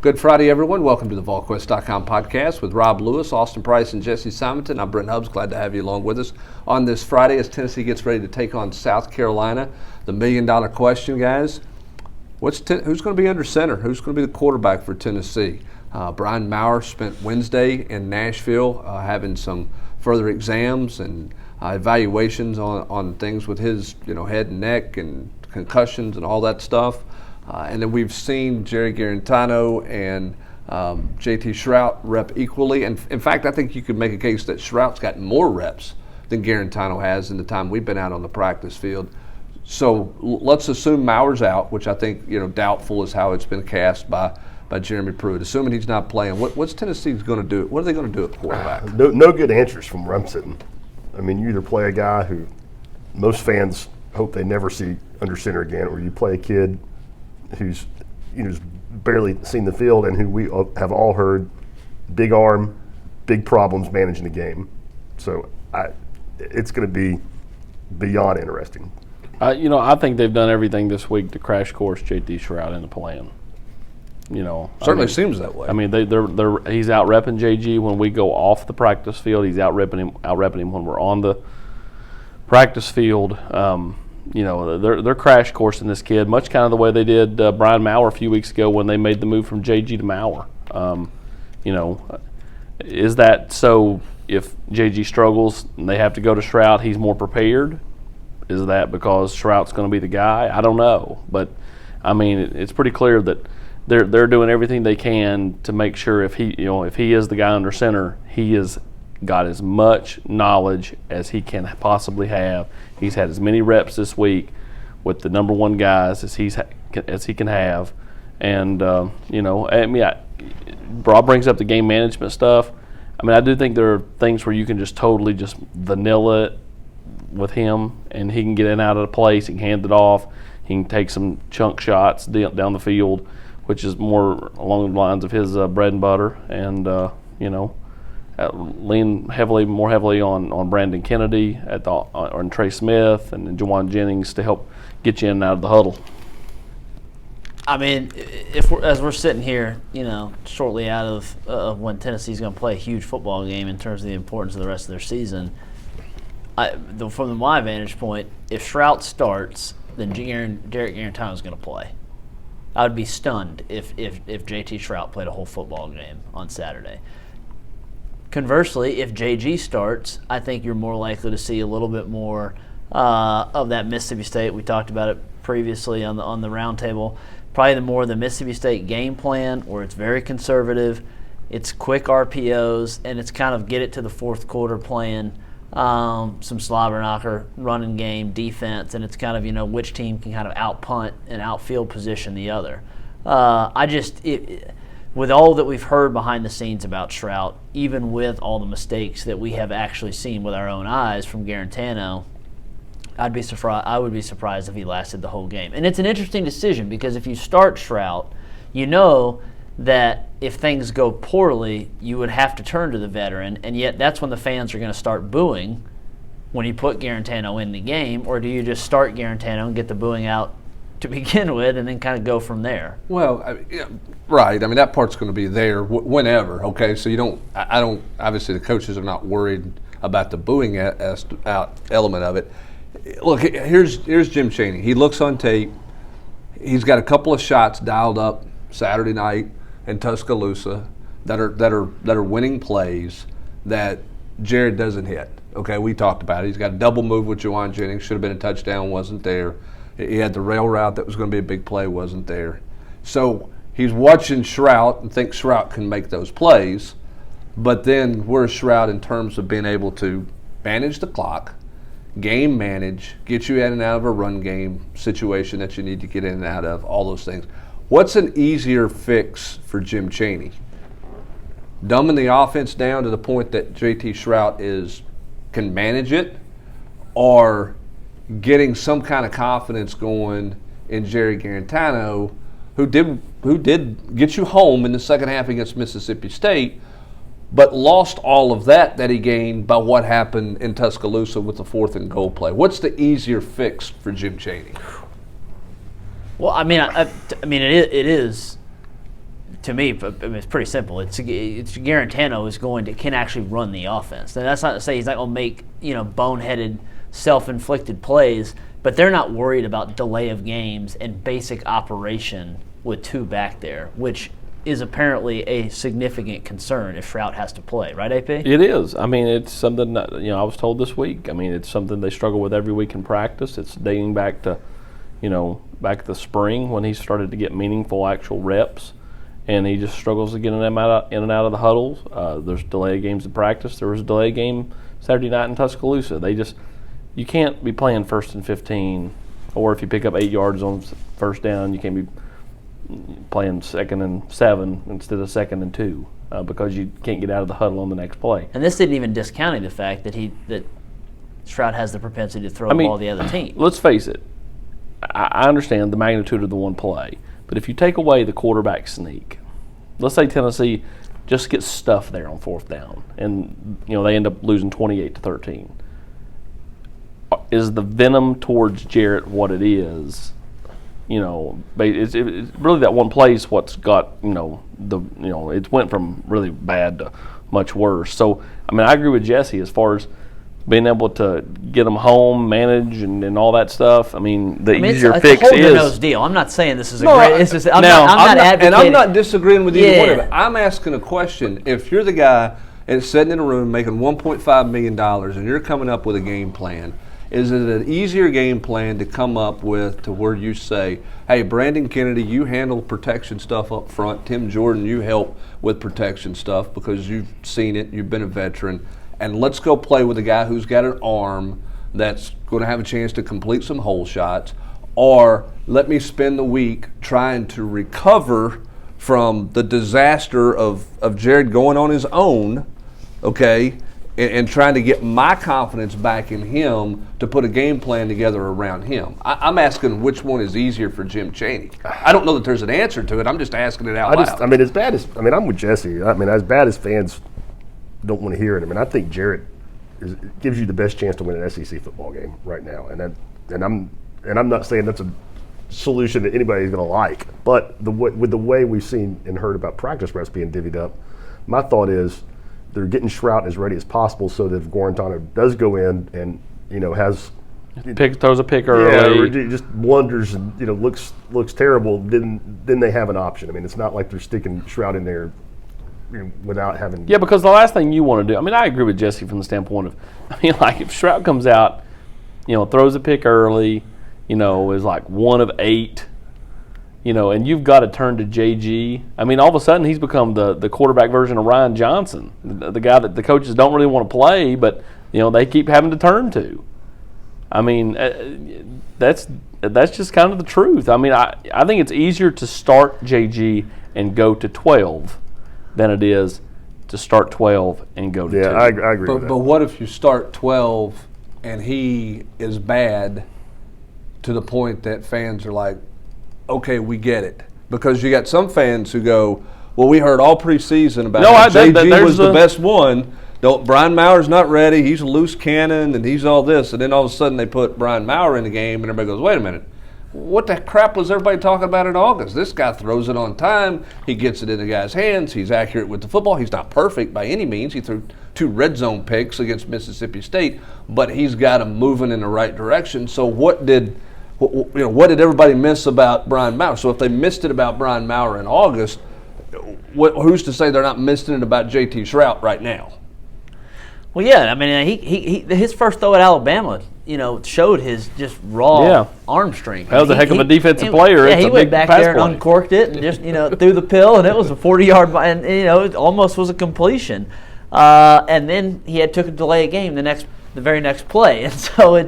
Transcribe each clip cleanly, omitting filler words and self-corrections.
Good Friday, everyone. Welcome to the Volquest.com podcast with Rob Lewis, Austin Price, and Jesse Simonton. I'm Brent Hubbs. Glad to have you along with us on this Friday as Tennessee gets ready to take on South Carolina. The million-dollar question, guys. Who's going to be under center? Who's going to be the quarterback for Tennessee? Brian Maurer spent Wednesday in Nashville having some further exams and evaluations on things with his head and neck and concussions and all that stuff. And then we've seen Jerry Garantano and J.T. Shrout rep equally. And in fact, I think you could make a case that Shrout's got more reps than Garantano has in the time we've been out on the practice field. So let's assume Maurer's out, which I think doubtful is how it's been cast by Jeremy Pruitt. Assuming he's not playing, what's Tennessee going to do? What are they going to do at quarterback? No good answers from where I'm sitting. I mean, you either play a guy who most fans hope they never see under center again, or you play a kid who's barely seen the field and who we have all heard big arm, big problems managing the game. So it's going to be beyond interesting. I think they've done everything this week to crash course J.T. Shrout into plan. Certainly seems that way. I mean, he's out repping JG when we go off the practice field. He's out repping him when we're on the practice field. They're crash coursing this kid, much kind of the way they did Brian Maurer a few weeks ago when they made the move from JG to Maurer. Is that so if JG struggles and they have to go to Shrout, he's more prepared? Is that because Shrout's going to be the guy? I don't know. But, I mean, it's pretty clear that they're doing everything they can to make sure if he is the guy under center, he has got as much knowledge as he can possibly have. He's had as many reps this week with the number one guys as he can have. And, Rob brings up the game management stuff. I mean, I do think there are things where you can just totally just vanilla it with him, and he can get in and out of the place, he can hand it off, he can take some chunk shots down the field, which is more along the lines of his bread and butter, and lean more heavily on Brandon Kennedy on Trey Smith and Juwan Jennings to help get you in and out of the huddle. I mean, as we're sitting here, shortly out of when Tennessee's going to play a huge football game in terms of the importance of the rest of their season, from my vantage point, if Shrout starts, then Derek Garantano is going to play. I would be stunned if J.T. Shrout played a whole football game on Saturday. Conversely, if JG starts, I think you're more likely to see a little bit more of that Mississippi State. We talked about it previously on the roundtable. Probably the Mississippi State game plan, where it's very conservative, it's quick RPOs, and it's kind of get it to the fourth quarter playing some slobber knocker, running game, defense, and it's kind of which team can kind of out punt and outfield position the other. With all that we've heard behind the scenes about Shrout, even with all the mistakes that we have actually seen with our own eyes from Garantano, I would be surprised if he lasted the whole game. And it's an interesting decision because if you start Shrout, you know that if things go poorly, you would have to turn to the veteran, and yet that's when the fans are going to start booing when you put Garantano in the game, or do you just start Garantano and get the booing out to begin with and then kind of go from there? Well, right. I mean, that part's going to be there whenever, okay? So obviously the coaches are not worried about the booing element of it. Look, here's Jim Chaney. He looks on tape. He's got a couple of shots dialed up Saturday night in Tuscaloosa that are winning plays that Jared doesn't hit. Okay, we talked about it. He's got a double move with Juwan Jennings. Should have been a touchdown, wasn't there. He had the rail route that was going to be a big play, wasn't there. So he's watching Shrout and thinks Shrout can make those plays, but then where's Shrout in terms of being able to manage the clock, game manage, get you in and out of a run game situation that you need to get in and out of, all those things. What's an easier fix for Jim Chaney? Dumbing the offense down to the point that J.T. Shrout can manage it, or getting some kind of confidence going in Jerry Garantano, who did get you home in the second half against Mississippi State, but lost all of that he gained by what happened in Tuscaloosa with the 4th and goal play. What's the easier fix for Jim Chaney? Well, I mean, it is to me, I mean, it's pretty simple. It's Garantano can actually run the offense. Now, that's not to say he's not going to make boneheaded, self-inflicted plays, but they're not worried about delay of games and basic operation with two back there, which is apparently a significant concern if Shrout has to play, right, AP? It is. I mean, it's something that, I was told this week. I mean, it's something they struggle with every week in practice. It's dating back to, back to the spring when he started to get meaningful actual reps, and he just struggles to get in and out of the huddles. There's delay games in practice. There was a delay game Saturday night in Tuscaloosa. You can't be playing 1st and 15, or if you pick up 8 yards on first down, you can't be playing 2nd and 7 instead of 2nd and 2 because you can't get out of the huddle on the next play. And this didn't even discount the fact that Shrout has the propensity to throw the ball to the other team. Let's face it. I understand the magnitude of the one play, but if you take away the quarterback sneak, let's say Tennessee just gets stuffed there on 4th down, and they end up losing 28-13. Is the venom towards Jarrett what it is? It's really that one place what's got it went from really bad to much worse. So I agree with Jesse as far as being able to get them home, manage, and all that stuff. Easier fix it's a is nose deal. I'm not saying this is a great. It's just, I'm not advocating. And I'm not disagreeing with either one of it. I'm asking a question. If you're the guy and sitting in a room making $1.5 million and you're coming up with a game plan, is it an easier game plan to come up with to where you say, hey, Brandon Kennedy, you handle protection stuff up front. Tim Jordan, you help with protection stuff because you've seen it, you've been a veteran, and let's go play with a guy who's got an arm that's going to have a chance to complete some hole shots, or let me spend the week trying to recover from the disaster of Jared going on his own, okay, and trying to get my confidence back in him to put a game plan together around him. I'm asking which one is easier for Jim Chaney. I don't know that there's an answer to it. I'm just asking it out loud. I'm with Jesse. As bad as fans don't want to hear it, I think Jarrett gives you the best chance to win an SEC football game right now. And I'm not saying that's a solution that anybody's going to like, but with the way we've seen and heard about practice reps being divvied up, my thought is they're getting Shrout as ready as possible so that if Guarantano does go in and throws a pick early, or just blunders and looks terrible, then they have an option. It's not like they're sticking Shrout in there without having. Yeah, because the last thing you want to do. I agree with Jesse from the standpoint of, if Shrout comes out, throws a pick early, is like 1 of 8. And you've got to turn to JG. All of a sudden he's become the quarterback version of Ryan Johnson, the guy that the coaches don't really want to play, but they keep having to turn to. That's just kind of the truth. I think it's easier to start JG and go to 12 than it is to start 12 and go to 2. Yeah, I agree with that. But what if you start 12 and he is bad to the point that fans are like, okay, we get it. Because you got some fans who go, well, we heard all preseason about JG was the best one. Brian Maurer's not ready. He's a loose cannon, and he's all this. And then all of a sudden they put Brian Maurer in the game, and everybody goes, wait a minute. What the crap was everybody talking about in August? This guy throws it on time. He gets it in the guy's hands. He's accurate with the football. He's not perfect by any means. He threw 2 red zone picks against Mississippi State, but he's got them moving in the right direction. So what did everybody miss about Brian Maurer? So if they missed it about Brian Maurer in August, who's to say they're not missing it about JT Shrout right now? Well, yeah, his first throw at Alabama, showed his just raw arm strength. That was a heck of a defensive player. Yeah, he went back there and uncorked it and just threw the pill, and it was a 40-yard, and it almost was a completion. And then he took a delay of game the very next play, and so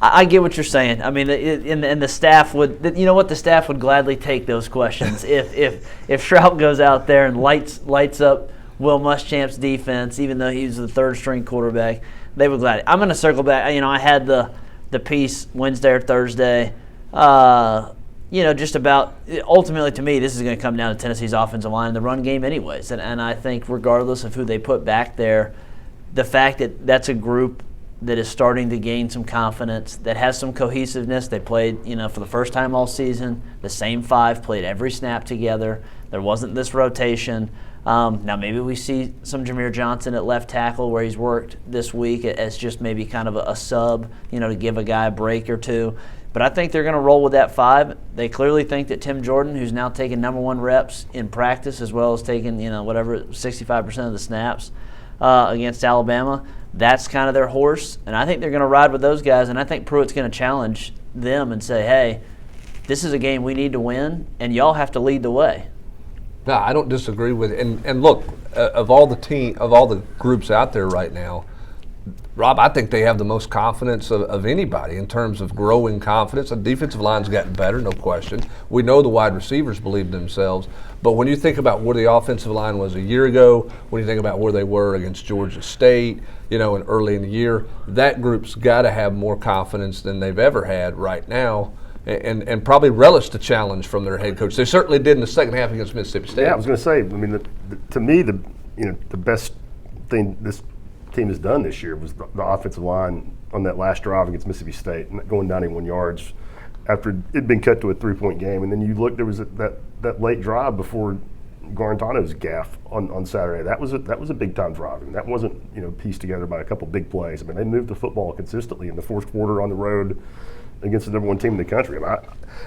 I get what you're saying. And the staff would, the staff would gladly take those questions if Shrout goes out there and lights up Will Muschamp's defense, even though he's the 3rd-string quarterback. They would gladly. I'm going to circle back. I had the piece Wednesday or Thursday. Just about ultimately to me, this is going to come down to Tennessee's offensive line and the run game, anyways. And I think regardless of who they put back there, the fact that that's a group that is starting to gain some confidence, that has some cohesiveness. They played, for the first time all season, the same 5 played every snap together. There wasn't this rotation. Now maybe we see some Jameer Johnson at left tackle where he's worked this week as just maybe kind of a sub, to give a guy a break or two. But I think they're going to roll with that 5. They clearly think that Tim Jordan, who's now taking number 1 reps in practice as well as taking, 65% of the snaps against Alabama, that's kind of their horse. And I think they're going to ride with those guys. And I think Pruitt's going to challenge them and say, hey, this is a game we need to win, and y'all have to lead the way. No, I don't disagree with it. And look, of all the groups out there right now, Rob, I think they have the most confidence of anybody in terms of growing confidence. The defensive line's gotten better, no question. We know the wide receivers believe in themselves. But when you think about where the offensive line was a year ago, when you think about where they were against Georgia State, and early in the year, that group's got to have more confidence than they've ever had right now. And probably relish the challenge from their head coach. They certainly did in the second half against Mississippi State. Yeah, I was going to say. I mean, to me, the best thing this team has done this year was the offensive line on that last drive against Mississippi State, going 91 yards after it'd been cut to a 3-point game. And then you look, there was that late drive before Guarantano's gaff on Saturday. That was a big time drive. I mean, that wasn't pieced together by a couple big plays. I mean, they moved the football consistently in the fourth quarter on the road against the number 1 team in the country. I mean,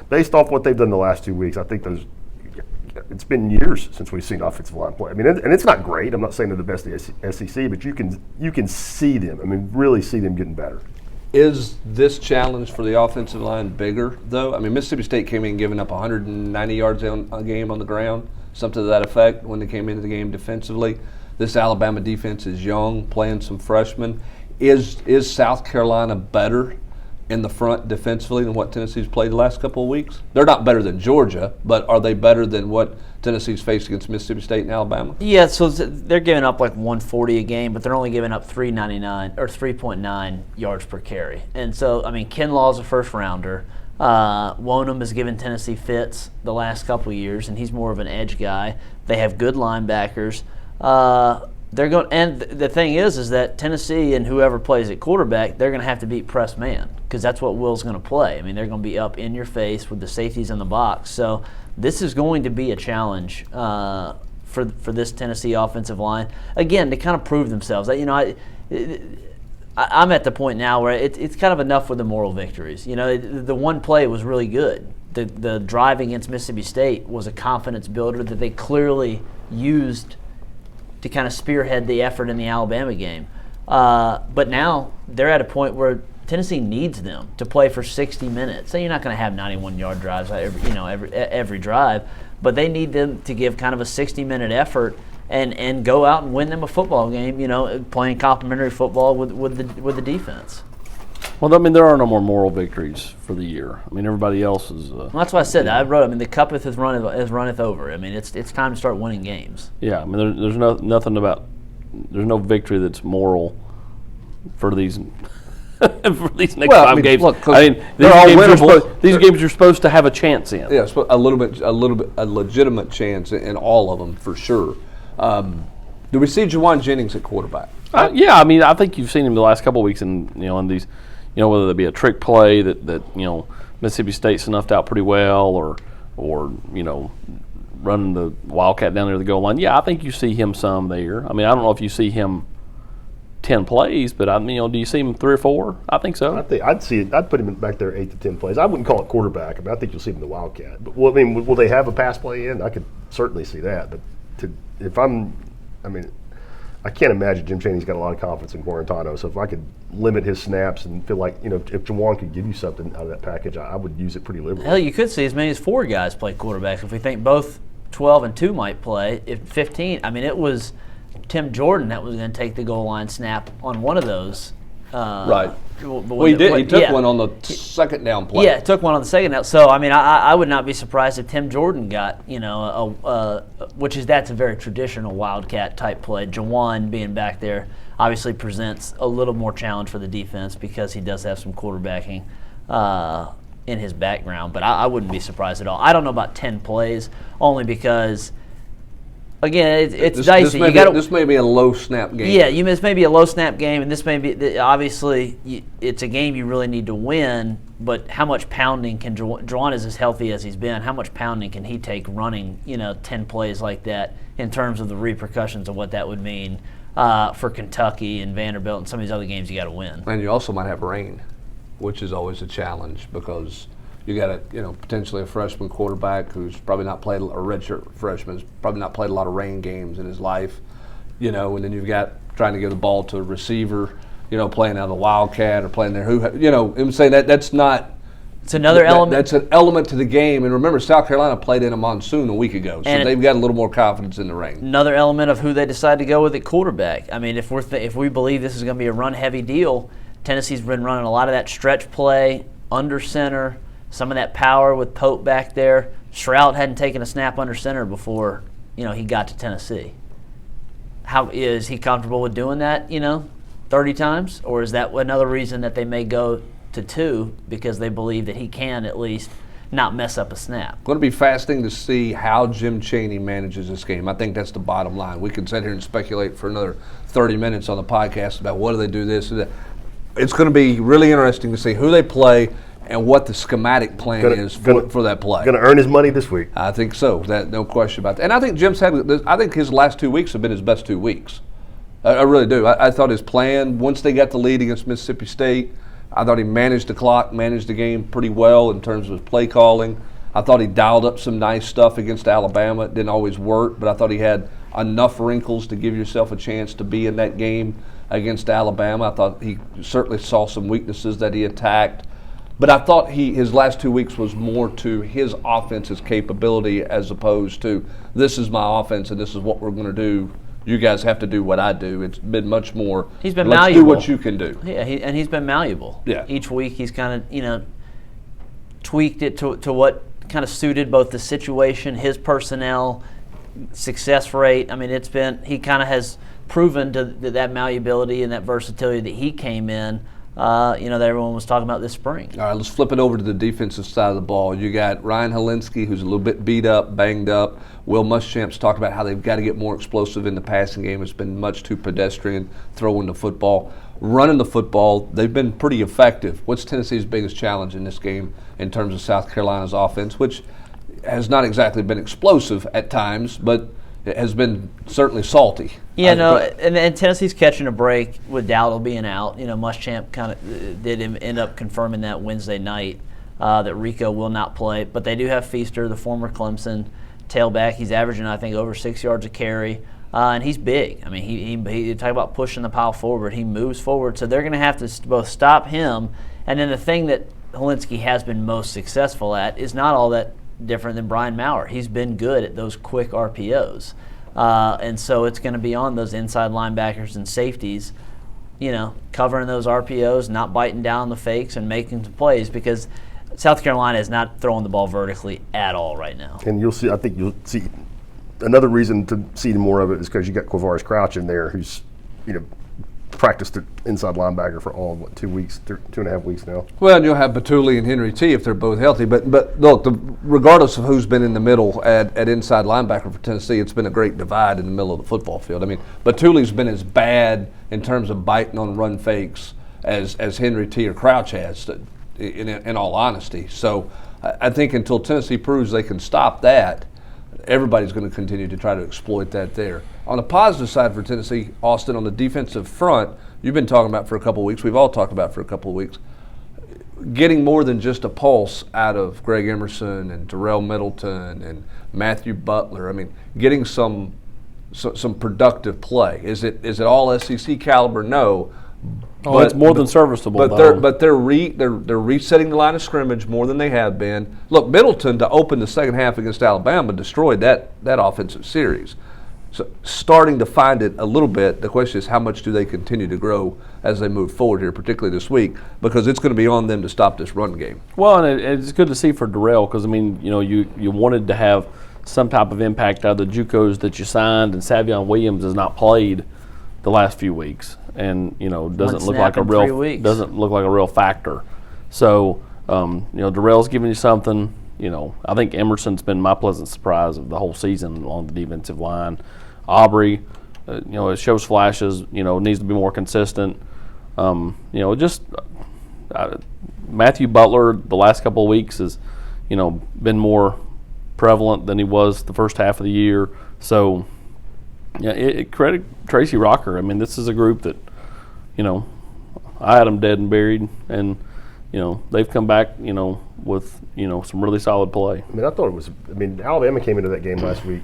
based off what they've done the last 2 weeks, I think it's been years since we've seen offensive line play. I mean, and it's not great. I'm not saying they're the best in the SEC, but you can see them. I mean, really see them getting better. Is this challenge for the offensive line bigger, though? I mean, Mississippi State came in giving up 190 yards a game on the ground, something to that effect when they came into the game defensively. This Alabama defense is young, playing some freshmen. Is South Carolina better in the front defensively than what Tennessee's played the last couple of weeks? They're not better than Georgia, but are they better than what Tennessee's faced against Mississippi State and Alabama? Yeah, so they're giving up like 140 a game, but they're only giving up 3.9 yards per carry. And so, I mean, Kinlaw's a first rounder. Wonham has given Tennessee fits the last couple of years, and he's more of an edge guy. They have good linebackers. They're going, and the thing is that Tennessee and whoever plays at quarterback, they're going to have to beat press man because that's what Will's going to play. I mean, they're going to be up in your face with the safeties in the box. So this is going to be a challenge for this Tennessee offensive line again to kind of prove themselves. I'm at the point now where it's kind of enough with the moral victories. The one play was really good. The drive against Mississippi State was a confidence builder that they clearly used to kind of spearhead the effort in the Alabama game. But now they're at a point where Tennessee needs them to play for 60 minutes. So you're not going to have 91-yard drives every drive, but they need them to give kind of a 60-minute effort and go out and win them a football game, playing complementary football with the defense. Well, I mean, there are no more moral victories for the year. I mean, everybody else is. Well, that's why I said that. I wrote. I mean, the cup has runneth over. I mean, it's time to start winning games. Yeah, I mean, there's no victory that's moral for these for these next 5 games. Look, I mean, they're all winnable. These games you're supposed to have a chance in. Yeah, a legitimate chance in all of them for sure. Do we see Juwan Jennings at quarterback? Yeah, I mean, I think you've seen him the last couple of weeks in these, whether it be a trick play that Mississippi State snuffed out pretty well, or running the Wildcat down near the goal line. Yeah, I think you see him some there. I mean, I don't know if you see him 10 plays, but do you see him 3 or 4? I think so. I'd put him back there 8 to 10 plays. I wouldn't call it quarterback. I mean, I think you'll see him in the Wildcat. But will they have a pass play in? I could certainly see that. But I can't imagine Jim Chaney's got a lot of confidence in Guarantano. So if I could limit his snaps and feel like, if Juwan could give you something out of that package, I would use it pretty liberally. Hell, you could see as many as 4 guys play quarterback. If we think both 12 and 2 might play, if 15, I mean, it was Tim Jordan that was going to take the goal line snap on one of those. Right. Well, he did. He took one on the second down play. Yeah, took one on the second down. So, I mean, I would not be surprised if Tim Jordan got, that's a very traditional Wildcat type play. Juwan being back there obviously presents a little more challenge for the defense because he does have some quarterbacking in his background. But I wouldn't be surprised at all. I don't know about 10 plays, only because again, it's This dicey. this may be a low snap game. Yeah, this may be a low snap game, and this may be obviously it's a game you really need to win. But how much pounding can Juwan is as healthy as he's been? How much pounding can he take running 10 plays like that in terms of the repercussions of what that would mean for Kentucky and Vanderbilt and some of these other games you got to win? And you also might have rain, which is always a challenge because you got potentially a freshman quarterback who's probably not played, a redshirt freshman, who's probably not played a lot of rain games in his life, and then you've got trying to get the ball to a receiver, playing out of the Wildcat or playing there. I'm saying that's not. It's another element. That's an element to the game. And remember, South Carolina played in a monsoon a week ago, so they've got a little more confidence in the rain. Another element of who they decide to go with at quarterback. I mean, if we believe this is going to be a run-heavy deal, Tennessee's been running a lot of that stretch play, under center, some of that power with Pope back there. Stroud hadn't taken a snap under center before, he got to Tennessee. How is he comfortable with doing that, 30 times? Or is that another reason that they may go to 2 because they believe that he can at least not mess up a snap? Going to be fascinating to see how Jim Chaney manages this game. I think that's the bottom line. We can sit here and speculate for another 30 minutes on the podcast about what do they do this or that. It's going to be really interesting to see who they play and what the schematic plan is for that play. Going to earn his money this week. I think so. That no question about that. And I think Jim said, I think his last 2 weeks have been his best 2 weeks. I really do. I thought his plan, once they got the lead against Mississippi State, I thought he managed the clock, managed the game pretty well in terms of his play calling. I thought he dialed up some nice stuff against Alabama. It didn't always work, but I thought he had enough wrinkles to give yourself a chance to be in that game against Alabama. I thought he certainly saw some weaknesses that he attacked. But I thought his last 2 weeks was more to his offense's capability as opposed to this is my offense and this is what we're going to do. You guys have to do what I do. It's been much more. He's been let's malleable. do what you can do. Yeah, and he's been malleable. Yeah. Each week he's kind of tweaked it to what kind of suited both the situation, his personnel, success rate. I mean, he kind of has proven that malleability and that versatility that he came in. That everyone was talking about this spring. All right, let's flip it over to the defensive side of the ball. You got Ryan Helinski, who's a little bit beat up, banged up. Will Muschamp's talked about how they've got to get more explosive in the passing game. It's been much too pedestrian throwing the football. Running the football, they've been pretty effective. What's Tennessee's biggest challenge in this game in terms of South Carolina's offense, which has not exactly been explosive at times, but it has been certainly salty. Yeah, and Tennessee's catching a break with Dowdle being out. Muschamp kind of did end up confirming that Wednesday night that Rico will not play. But they do have Feaster, the former Clemson tailback. He's averaging, I think, over 6 yards a carry, and he's big. I mean, he talk about pushing the pile forward. He moves forward, so they're going to have to both stop him. And then the thing that Helinski has been most successful at is not all that different than Brian Maurer. He's been good at those quick RPOs. And so it's going to be on those inside linebackers and safeties, covering those RPOs, not biting down the fakes and making some plays because South Carolina is not throwing the ball vertically at all right now. And I think you'll see another reason to see more of it is because you got Quavaris Crouch in there who's, practiced at inside linebacker for all 2 weeks, 2.5 weeks now. Well, and you'll have Batuli and Henry T if they're both healthy. But look, regardless of who's been in the middle at inside linebacker for Tennessee, it's been a great divide in the middle of the football field. I mean, Batuli's been as bad in terms of biting on run fakes as Henry T or Crouch has, in all honesty. So I think until Tennessee proves they can stop that, everybody's going to continue to try to exploit that there. On the positive side for Tennessee, Austin, on the defensive front, you've been talking about for a couple of weeks, we've all talked about for a couple of weeks, getting more than just a pulse out of Greg Emerson and Terrell Middleton and Matthew Butler. I mean, getting some productive play. Is it all SEC caliber? No. It's more than serviceable. But they're resetting the line of scrimmage more than they have been. Look, Middleton to open the second half against Alabama destroyed that offensive series. So starting to find it a little bit. The question is how much do they continue to grow as they move forward here, particularly this week, because it's going to be on them to stop this run game. Well, and it's good to see for Darrell because you wanted to have some type of impact out of the JUCOs that you signed, and Savion Williams has not played the last few weeks, and doesn't look like a real factor. So Darrell's giving you something. I think Emerson's been my pleasant surprise of the whole season along the defensive line. Aubrey, it shows flashes. Needs to be more consistent. Matthew Butler the last couple of weeks has, been more prevalent than he was the first half of the year. So, credit Tracy Rocker. I mean, this is a group that, I had them dead and buried, and they've come back, with some really solid play. I mean, I thought it was. I mean, Alabama came into that game last week.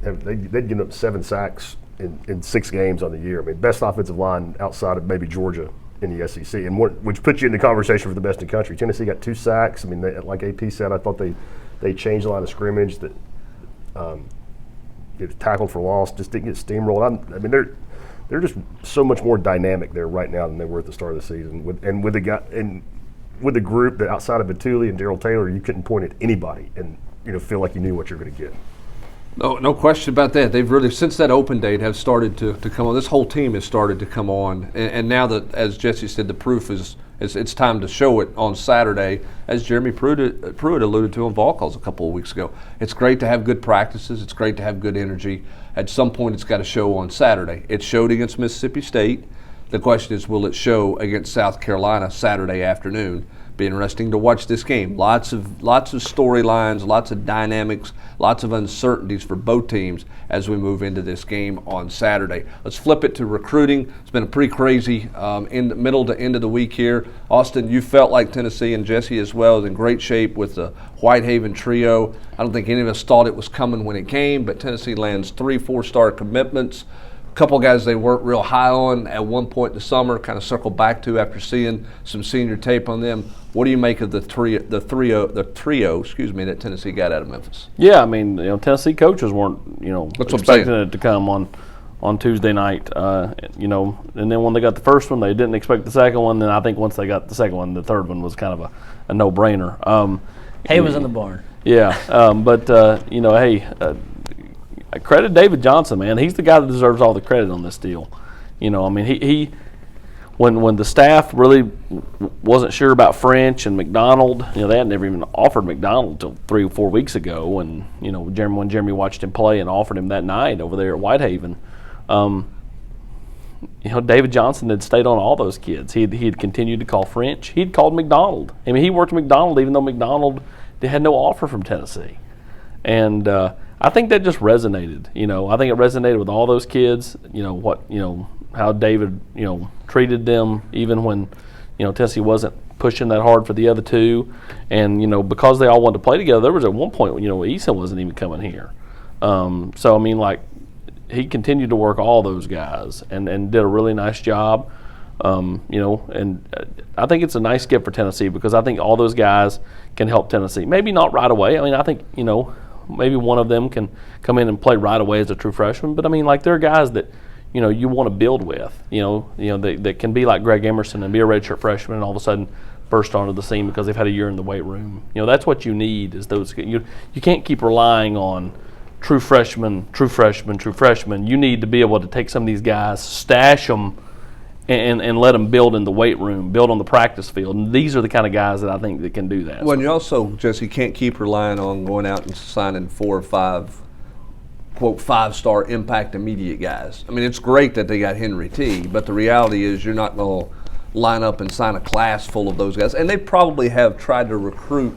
They'd given up 7 sacks in 6 games on the year. I mean, best offensive line outside of maybe Georgia in the SEC, and which puts you in the conversation for the best in the country. Tennessee got 2 sacks. I mean, like AP said, I thought they changed the line of scrimmage. That it was tackled for loss, just didn't get steamrolled. I mean, they're just so much more dynamic there right now than they were at the start of the season. With the group that outside of Batuli and Darrell Taylor, you couldn't point at anybody and feel like you knew what you're going to get. No question about that. They've really, since that open date, have started to come on. This whole team has started to come on, and now that, as Jesse said, the proof is it's time to show it on Saturday. As Jeremy Pruitt alluded to on Volquest a couple of weeks ago, it's great to have good practices. It's great to have good energy. At some point, it's got to show on Saturday. It showed against Mississippi State. The question is, will it show against South Carolina Saturday afternoon? Be interesting to watch this game. Lots of storylines, lots of dynamics, lots of uncertainties for both teams as we move into this game on Saturday. Let's flip it to recruiting. It's been a pretty crazy in the middle to end of the week here. Austin, you felt like Tennessee, and Jesse as well, is in great shape with the Whitehaven trio. I don't think any of us thought it was coming when it came, but Tennessee lands 3 4-star commitments. A couple guys they weren't real high on at one point in the summer, kind of circled back to after seeing some senior tape on them. What do you make of the trio that Tennessee got out of Memphis? Yeah, I mean, Tennessee coaches weren't, expecting it to come on Tuesday night, and then when they got the first one, they didn't expect the second one. Then I think once they got the second one, the third one was kind of a no-brainer. Hay was in the barn. Yeah, credit David Johnson, man. He's the guy that deserves all the credit on this deal. He when the staff really wasn't sure about French and McDonald, they hadn't never even offered McDonald until 3 or 4 weeks ago, and when Jeremy watched him play and offered him that night over there at Whitehaven, David Johnson had stayed on all those kids. He had continued to call French. He'd called McDonald. I mean, he worked McDonald even though McDonald had no offer from Tennessee, and I think that just resonated. I think it resonated with all those kids. How David, treated them even when, Tennessee wasn't pushing that hard for the other two, and because they all wanted to play together. There was at one point, Eason wasn't even coming here. So I mean, he continued to work all those guys and did a really nice job. And I think it's a nice gift for Tennessee because I think all those guys can help Tennessee. Maybe not right away. I mean, I think maybe one of them can come in and play right away as a true freshman. But I mean, there are guys that you want to build with. That can be like Greg Emerson and be a redshirt freshman and all of a sudden burst onto the scene because they've had a year in the weight room. That's what you need is those. You can't keep relying on true freshmen. You need to be able to take some of these guys, stash them, and let them build in the weight room, build on the practice field. And these are the kind of guys that I think that can do that. Well, and you also, Jesse, can't keep relying on going out and signing 4 or 5, quote, 5-star impact immediate guys. I mean, it's great that they got Henry T, but the reality is you're not going to line up and sign a class full of those guys. And they probably have tried to recruit.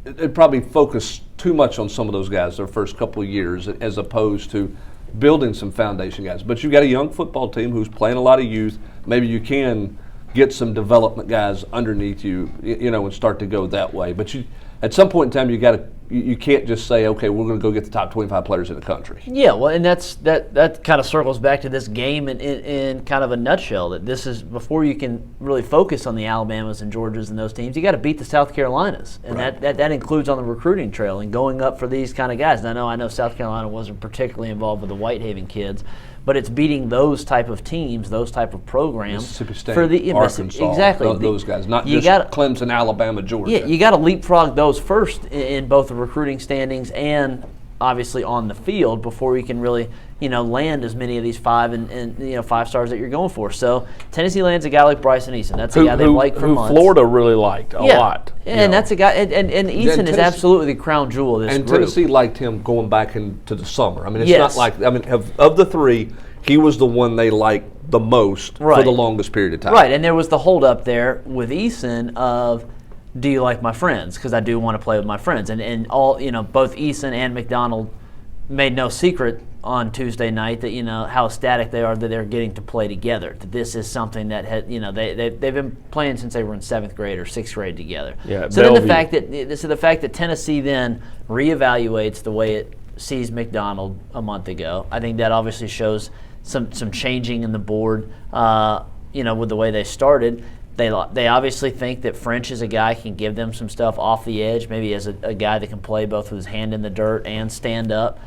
They probably focused too much on some of those guys their first couple of years as opposed to building some foundation guys. But you've got a young football team who's playing a lot of youth. Maybe you can get some development guys underneath you, and start to go that way. But at some point in time, you can't just say, okay, we're going to go get the top 25 players in the country. Yeah, well, and that kind of circles back to this game in kind of a nutshell. That this is before you can really focus on the Alabamas and Georgias and those teams. You got to beat the South Carolinas, and right. that includes on the recruiting trail and going up for these kind of guys. And I know South Carolina wasn't particularly involved with the Whitehaven kids, but it's beating those type of teams, those type of programs. Mississippi State, for the Arkansas, exactly those guys, not just Clemson, Alabama, Georgia. Yeah, you got to leapfrog those first in both the recruiting standings and obviously on the field before we can really, land as many of these 5 stars that you're going for. So Tennessee lands a guy like Bryson Eason. That's a guy they've liked for months. Florida really liked a lot. And that's a guy, and Eason is absolutely the crown jewel of this and group. Tennessee liked him going back into the summer. I mean, it's Yes. not like, of the three, he was the one they liked the most for the longest period of time. Right, and there was the holdup there with Eason of, do you like my friends? Because I do want to play with my friends. And all, both Eason and McDonald made no secret on Tuesday night that, how ecstatic they are that they're getting to play together. That this is something that had, they've been playing since they were in 7th grade or 6th grade together. Yeah, so then the fact that Tennessee then reevaluates the way it sees McDonald a month ago, I think that obviously shows some changing in the board, with the way they started. They obviously think that French is a guy who can give them some stuff off the edge, maybe as a guy that can play both with his hand in the dirt and stand up.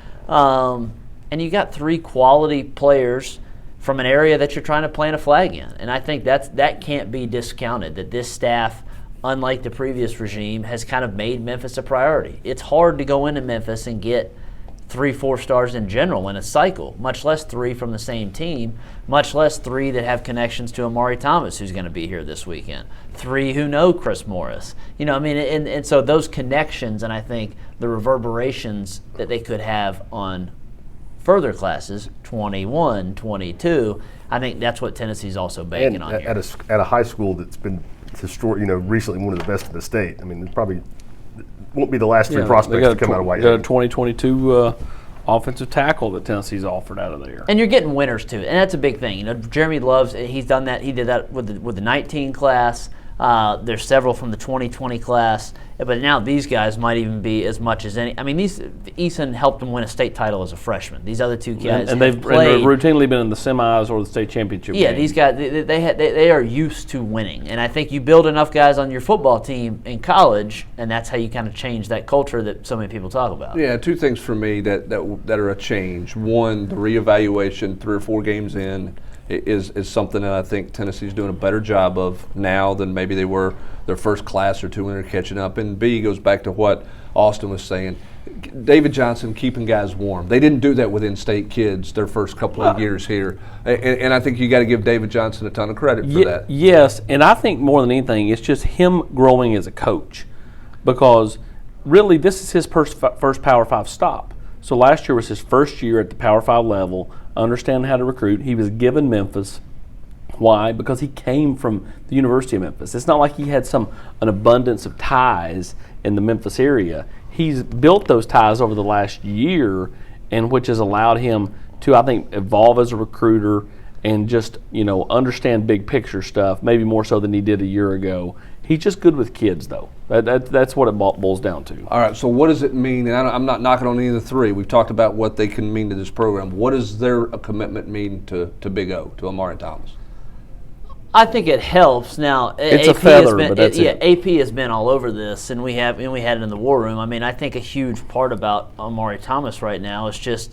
And you got 3 quality players from an area that you're trying to plant a flag in. And I think that can't be discounted, that this staff, unlike the previous regime, has kind of made Memphis a priority. It's hard to go into Memphis and get 3-4 stars in general in a cycle, much less 3 from the same team, much less 3 that have connections to Amari Thomas, who's going to be here this weekend, 3 who know Chris Morris. And so those connections, and I think the reverberations that they could have on further classes, 21, 22, I think that's what Tennessee's also banking on here. At a high school that's been recently one of the best in the state. I mean, it probably won't be the last 3 prospects to come out of White. Got a 2022 offensive tackle that Tennessee's offered out of there. And you're getting winners too, and that's a big thing. Jeremy Love's, he's done that. He did that with the 19 class. There's several from the 2020 class, but now these guys might even be as much as any. I mean, Eason helped them win a state title as a freshman. These other 2 guys and they've routinely been in the semis or the state championship. Yeah, game. These guys they are used to winning, and I think you build enough guys on your football team in college, and that's how you kind of change that culture that so many people talk about. Yeah, 2 things for me that are a change. One, the reevaluation 3 or 4 games in is something that I think Tennessee's doing a better job of now than maybe they were their first class or 2 when they're catching up. And B, goes back to what Austin was saying. David Johnson keeping guys warm. They didn't do that with in-state kids their first couple of years here. And I think you got to give David Johnson a ton of credit for that. Yes, and I think more than anything, it's just him growing as a coach. Because really, this is his first Power 5 stop. So last year was his first year at the Power 5 level, understanding how to recruit. He was given Memphis. Why? Because he came from the University of Memphis. It's not like he had an abundance of ties in the Memphis area. He's built those ties over the last year, and which has allowed him to, I think, evolve as a recruiter and just, understand big picture stuff, maybe more so than he did a year ago. He's just good with kids, though. That's what it boils down to. All right, so what does it mean? And I'm not knocking on any of the 3. We've talked about what they can mean to this program. What does their commitment mean to Big O, to Amari Thomas? I think it helps. Now, it's a feather, but that's it. AP has been all over this, and we had it in the war room. I mean, I think a huge part about Amari Thomas right now is just,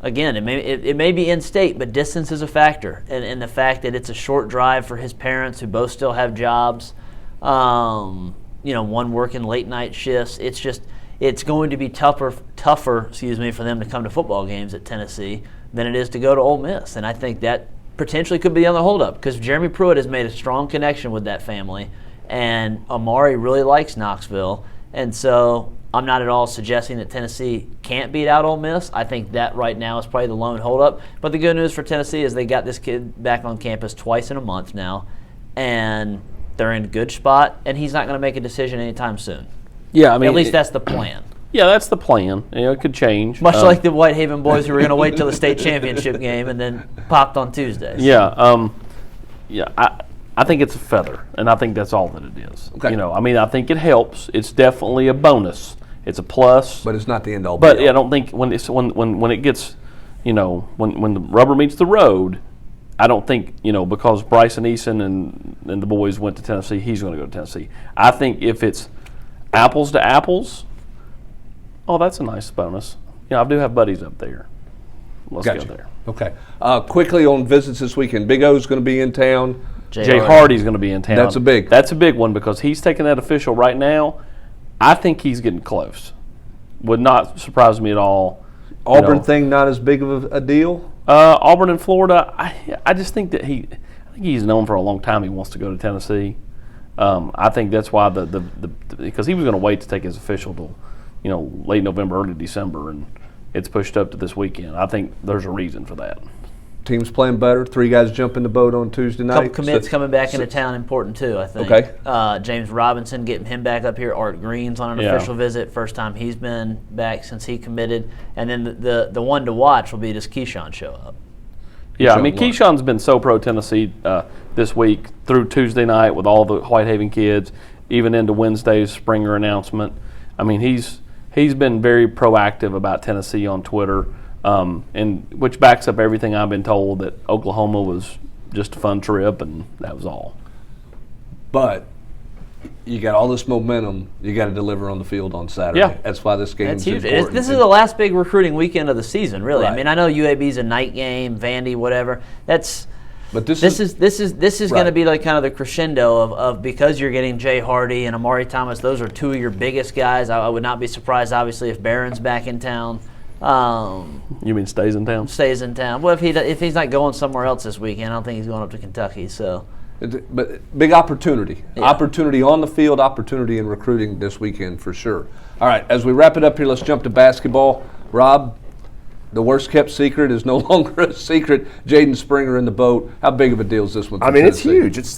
again, it may be in-state, but distance is a factor, and the fact that it's a short drive for his parents who both still have jobs. One working late night shifts. It's going to be tougher, for them to come to football games at Tennessee than it is to go to Ole Miss, and I think that potentially could be on the holdup because Jeremy Pruitt has made a strong connection with that family, and Amari really likes Knoxville, and so I'm not at all suggesting that Tennessee can't beat out Ole Miss. I think that right now is probably the lone holdup. But the good news for Tennessee is they got this kid back on campus twice in a month now, and they're in a good spot, and he's not going to make a decision anytime soon. Yeah, I mean, at least that's the plan. Yeah, that's the plan. It could change. Much like the Whitehaven boys who were going to wait till the state championship game and then popped on Tuesdays. Yeah, I think it's a feather, and I think that's all that it is. Okay. I think it helps. It's definitely a bonus. It's a plus. But it's not the end all. But I don't think when it gets, when the rubber meets the road, I don't think, because Bryson Eason and the boys went to Tennessee, he's going to go to Tennessee. I think if it's apples to apples, that's a nice bonus. I do have buddies up there. Let's Gotcha. go there. Okay. Quickly on visits this weekend. Big O's going to be in town. Jay Hardy's going to be in town. That's a big one because he's taking that official right now. I think he's getting close. would not surprise me at all. Auburn thing not as big of a deal? Auburn and Florida, I just think that I think he's known for a long time he wants to go to Tennessee. I think that's why because he was going to wait to take his official till, late November, early December, and it's pushed up to this weekend. I think there's a reason for that. Team's playing better. 3 guys jump in the boat on Tuesday night. Couple commits coming back into town important too, I think. Okay. James Robinson, getting him back up here. Art Green's on an official visit. First time he's been back since he committed. And then the one to watch will be does Keyshawn show up. Yeah, I mean, Keyshawn's been so pro-Tennessee this week through Tuesday night with all the Whitehaven kids, even into Wednesday's Springer announcement. I mean, he's been very proactive about Tennessee on Twitter, and which backs up everything I've been told, that Oklahoma was just a fun trip, and that was all. But you got all this momentum. You got to deliver on the field on Saturday. Yeah. That's why this game is huge. important. This is the last big recruiting weekend of the season, really. Right. I mean, I know UAB's a night game, Vandy, whatever. But this is going to be like kind of the crescendo of because you're getting Jay Hardy and Amari Thomas. Those are 2 of your biggest guys. I would not be surprised, obviously, if Barron's back in town. You mean stays in town? Stays in town. Well, if he's not going somewhere else this weekend, I don't think he's going up to Kentucky. So. But big opportunity. Yeah. Opportunity on the field, opportunity in recruiting this weekend for sure. All right, as we wrap it up here, let's jump to basketball. Rob, the worst kept secret is no longer a secret. Jaden Springer in the boat. How big of a deal is this one for Tennessee? It's huge.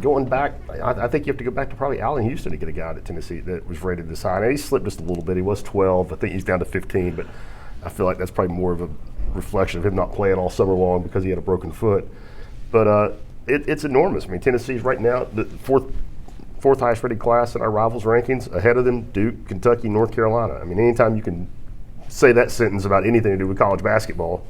Going back, I think you have to go back to probably Allen Houston to get a guy at Tennessee that was rated this high. Now, he slipped just a little bit. He was 12. I think he's down to 15, but I feel like that's probably more of a reflection of him not playing all summer long because he had a broken foot. But it's enormous. I mean, Tennessee's right now the fourth highest rated class in our rivals rankings. Ahead of them, Duke, Kentucky, North Carolina. I mean, anytime you can say that sentence about anything to do with college basketball,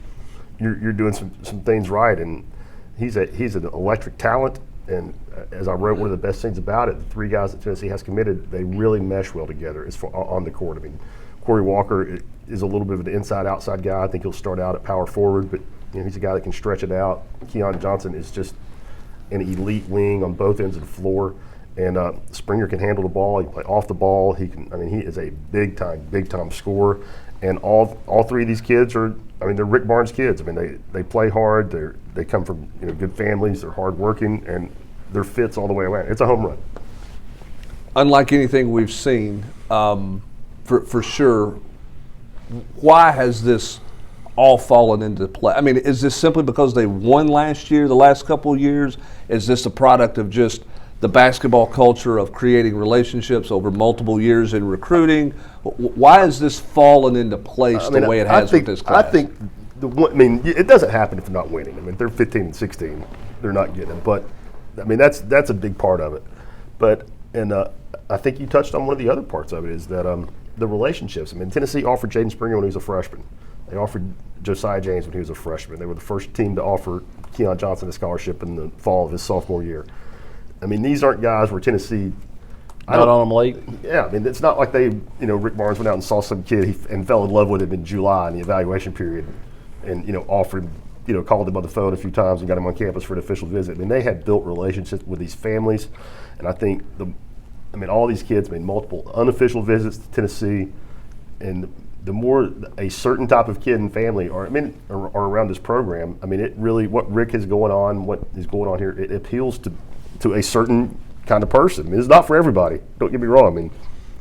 you're doing some things right. And he's an electric talent. And as I wrote, one of the best things about it, the 3 guys that Tennessee has committed, they really mesh well together on the court. I mean, Corey Walker is a little bit of an inside-outside guy. I think he'll start out at power forward, but he's a guy that can stretch it out. Keon Johnson is just an elite wing on both ends of the floor, and Springer can handle the ball. He can play off the ball. He is a big time scorer. And all 3 of these kids they're Rick Barnes kids. I mean, they play hard. They come from good families. They're hardworking, and they're fits all the way around. It's a home run. Unlike anything we've seen, for sure. Why has this all fallen into play? I mean, is this simply because they won last year, the last couple of years? Is this a product of just the basketball culture of creating relationships over multiple years in recruiting? Why has this fallen into place the way it has with this class? I think it doesn't happen if you're not winning. I mean, if they're 15 and 16, they're not getting it. But I mean, that's a big part of it. But I think you touched on one of the other parts of it is that the relationships. I mean, Tennessee offered Jaden Springer when he was a freshman. They offered Josiah James when he was a freshman. They were the first team to offer Keon Johnson a scholarship in the fall of his sophomore year. I mean, these aren't guys where Tennessee not on them late. Yeah, I mean, it's not like Rick Barnes went out and saw some kid and fell in love with him in July in the evaluation period, and offered, called him on the phone a few times and got him on campus for an official visit. I mean, they had built relationships with these families, and I think all these kids made multiple unofficial visits to Tennessee, and the more a certain type of kid and family are around this program, I mean, it really, what Rick is going on here, it appeals to a certain kind of person. I mean, it's not for everybody. Don't get me wrong. I mean,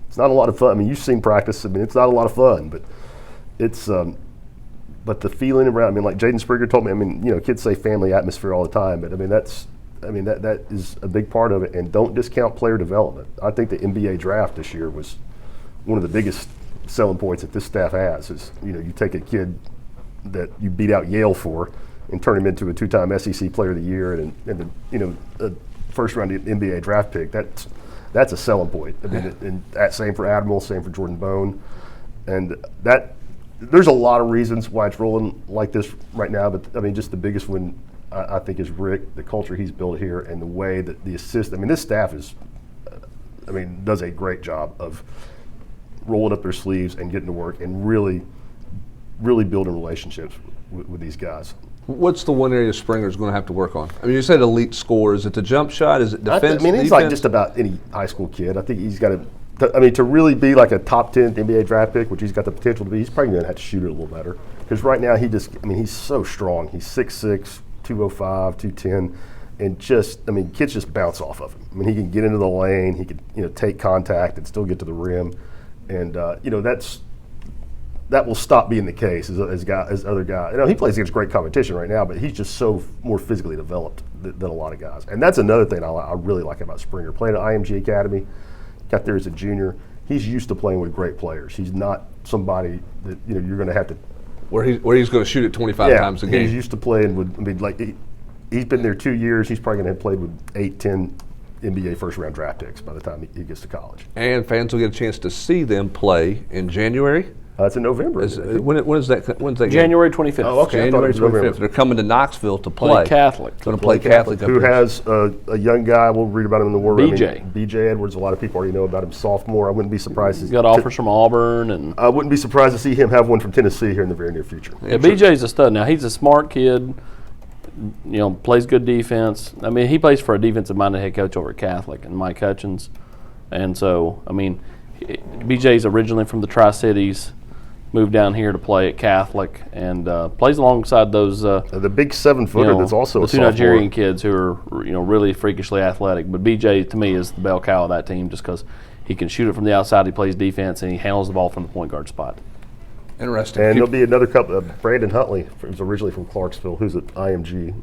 it's not a lot of fun. I mean, you've seen practice. I mean, it's not a lot of fun, but it's but the feeling around. I mean, like Jaden Springer told me. I mean, kids say family atmosphere all the time, but I mean, that is a big part of it. And don't discount player development. I think the NBA draft this year was one of the biggest selling points that this staff has. Is you take a kid that you beat out Yale for and turn him into a 2-time SEC Player of the Year and a first-round NBA draft pick. That's a selling point. I mean, and that same for Admiral, same for Jordan Bone, and that there's a lot of reasons why it's rolling like this right now. But I mean, just the biggest one I think is Rick, the culture he's built here, and the way that the assist. I mean, this staff does a great job of rolling up their sleeves and getting to work and really building relationships with these guys. What's the one area Springer's going to have to work on? I mean, you said elite score. Is it the jump shot? Is it defense? He's like just about any high school kid. I think he's got to to really be like a top 10 NBA draft pick, which he's got the potential to be, he's probably going to have to shoot it a little better. Because right now he's so strong. He's 6'6", 205, 210, and kids just bounce off of him. I mean, he can get into the lane, he can take contact and still get to the rim, and that will stop being the case as other guys. He plays against great competition right now, but he's just so more physically developed than a lot of guys. And that's another thing I really like about Springer. Playing at IMG Academy, got there as a junior. He's used to playing with great players. He's not somebody that you're going to have to. Where he's going to shoot it 25 times a game. He's used to playing with. He's been there 2 years. He's probably going to have played with 8, 10 NBA first-round draft picks by the time he gets to college. And fans will get a chance to see them play in January. It's in November. When's that game? January 25th. Oh, okay. January 25th. They're coming to Knoxville to play. Catholic. Going to play Catholic. Who has a young guy, we'll read about him in the War Room. BJ Edwards, a lot of people already know about him, sophomore. I wouldn't be surprised. He's got offers from Auburn. And I wouldn't be surprised to see him have one from Tennessee here in the very near future. Yeah, BJ's a stud. Now, he's a smart kid, plays good defense. I mean, he plays for a defensive-minded head coach over at Catholic, and Mike Hutchins. And so, BJ's originally from the Tri-Cities, moved down here to play at Catholic, and plays alongside those the big 7-footer that's also the a two sophomore. Nigerian kids who are really freakishly athletic. But BJ to me is the bell cow of that team just because he can shoot it from the outside, he plays defense, and he handles the ball from the point guard spot. Interesting. And there'll be another couple. Brandon Huntley, who's originally from Clarksville, who's at IMG,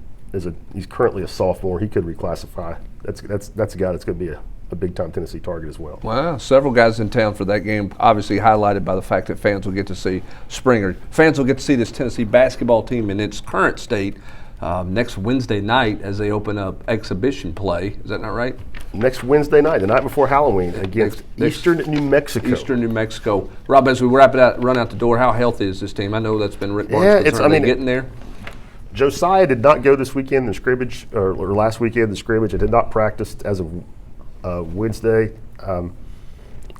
he's currently a sophomore. He could reclassify. That's a guy that's going to be a big-time Tennessee target as well. Wow, several guys in town for that game, obviously highlighted by the fact that fans will get to see Springer. Fans will get to see this Tennessee basketball team in its current state next Wednesday night as they open up exhibition play. Is that not right? Next Wednesday night, the night before Halloween, against Eastern New Mexico. Eastern New Mexico. Rob, as we run out the door, how healthy is this team? I know that's been Rick Barnes' concern. Are they getting there? Josiah did not go this weekend in scrimmage, or last weekend in scrimmage. It did not practice as of Wednesday.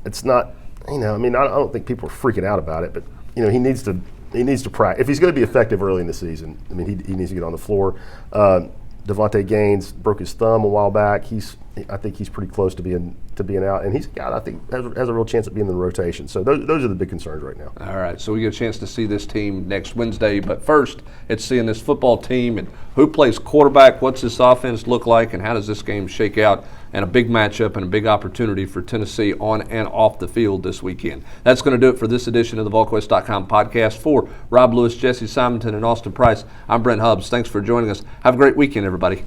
It's not, I don't think people are freaking out about it, but he needs to practice. If he's going to be effective early in the season, he needs to get on the floor. Devontae Gaines broke his thumb a while back. I think he's pretty close to being out, and he's a guy I think has a real chance of being in the rotation. So those are the big concerns right now. All right, so we get a chance to see this team next Wednesday, but first it's seeing this football team and who plays quarterback, what's this offense look like, and how does this game shake out, and a big matchup and a big opportunity for Tennessee on and off the field this weekend. That's going to do it for this edition of the Volquest.com podcast. For Rob Lewis, Jesse Simonton, and Austin Price, I'm Brent Hubbs. Thanks for joining us. Have a great weekend, everybody.